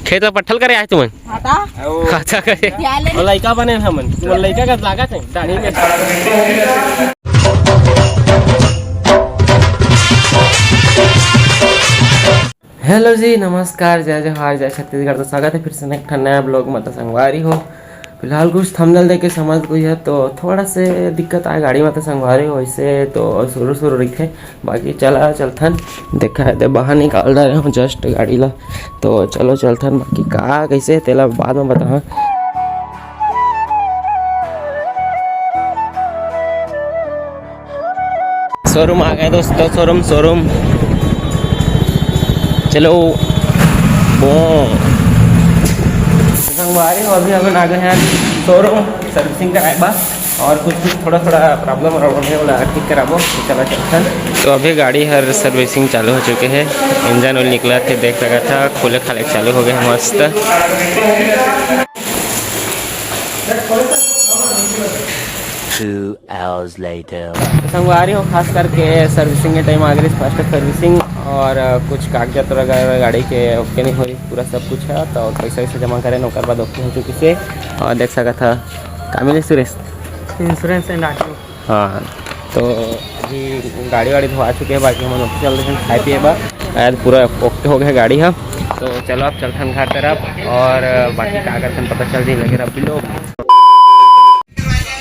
खेत में पट्ठल करे आए तुमन खाता करे लड़का बने हमन लड़का का लागत है दाढ़ी में। हेलो जी, नमस्कार, जय जोहार, जय छत्तीसगढ़। तो स्वागत है फिर से एक नया ब्लॉग में। तो संगवारी हो फिलहाल कुछ थंबनेल देख के समझ गई है तो थोड़ा से दिक्कत आए गाड़ी में। तो संगवारी हो ऐसे तो शुरू रखे बाकी चला चलथन देखा है तो बाहर निकाल रहे हूँ जस्ट गाड़ी ला। तो चलो चलथन बाकी का कैसे तेला बाद में बता। शोरूम आ गए दोस्तों, शोरूम चलो वो संगवारी हो। अभी हम आ गए हैं शोरूम सर्विसिंग कराए बा और कुछ थोड़ा प्रॉब्लम है बोला ठीक कराबो तो चला चलता। तो अभी गाड़ी हर सर्विसिंग चालू हो चुके हैं, इंजन ऑयल निकला थे देख सका था, खुले खाले चालू हो गए मस्त। 2 hours later संगवारी हो खास करके सर्विसिंग के टाइम आ गई फर्स्ट सर्विसिंग और कुछ कागजात वगैरह गाड़ी के ओके नहीं हो रही, पूरा सब कुछ है। तो पैसा वैसे जमा करें ओकर बाद ओके हो चुकी से और देख सका था का मिले सुरेश इंश्योरेंस एंड आरटीओ। हाँ तो अभी गाड़ी धोआ चुके हैं, बाकी हम चल रहे हैं खाए पिए बाद पूरा ओके हो गया गाड़ी है। तो चलो अब चलते हैं घर तरफ और बाकी का करते पता चल जाए लगे अभी लोग।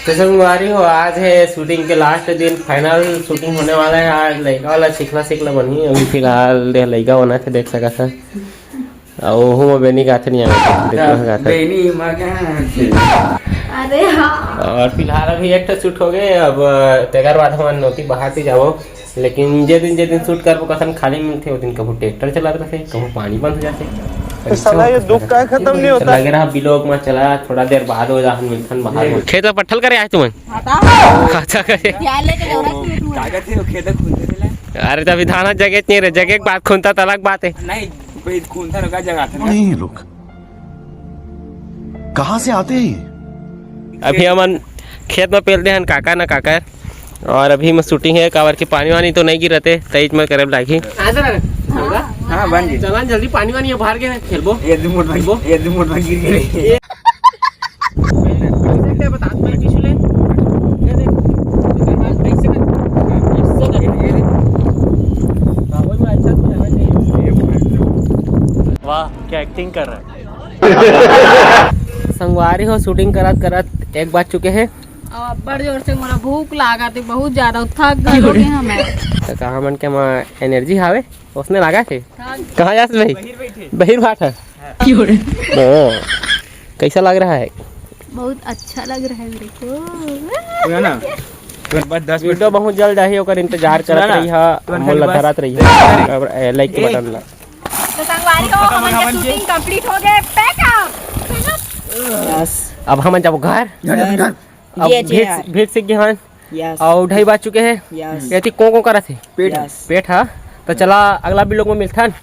तो संगवारी हो आज है शूटिंग के लास्ट दिन, फाइनल शूटिंग होने वाला है। आज लड़का वाला सिखला बनी अभी फिलहाल लड़का होना थे देख सका था और बेनी का नहीं अरे हाँ। और फिलहाल अभी एक शूट हो गए, अब तेगर बाद हम नौती बाहर से जाओ। लेकिन जे दिन शूट कर कसन खाली मिलते वो दिन कभी ट्रैक्टर चलाते रहे कभी पानी बंद हो जाते। साला ये दुख का खत्म नहीं होता। लगे रहा बिलोक में चला थोड़ा देर बाद हो जा मिलथन बाहर खेत में पट्ठल करे आए तुमन खाता करे अरे तभी धाना जगह नहीं रहे, जगह बात खूनता तो अलग बात है। नहीं कोई खूनता लगा जगह नहीं लोग कहाँ से आते हैं। अभी हम खेत में पेलते हैं काका ना काका और अभी में शूटिंग है कावर की पानी वानी तो नहीं गिरते तेज में करे लागी। हाँ बन गई चला जल्दी पानी वानी बाहर के खेलबो ये दो मोट गिर गई बता मैं पिछले वाह क्या एक्टिंग कर रहा है। संगवारी हो शूटिंग करत एक बात चुके हैं बड़ जोर से मोला भूख लागा थे बहुत ज्यादा थक गए हमें। तो कहाँ मन के एनर्जी हावे उसने लगा थे कहाँ जा भाई बहिर भाट है कैसा लग रहा है। बहुत अच्छा लग रहा है मेरे को ना बस वीडियो बहुत जल्द आई ओकर इंतजार करत रही है मोल धरत रही है लाइक के बटन ला। तो संगवारी हो हमारी शूटिंग कंप्लीट हो गए पैक अप। यस अब हम जाबो घर अब भेट सीख गए और ढाई बाज चुके हैं ये को करा थे पेट हाँ। तो चला अगला वीडियो में मिलता है,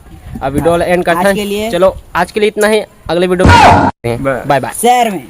अब वीडियो एंड करता है। चलो आज के लिए इतना ही, अगले वीडियो में बाय बाय शहर में।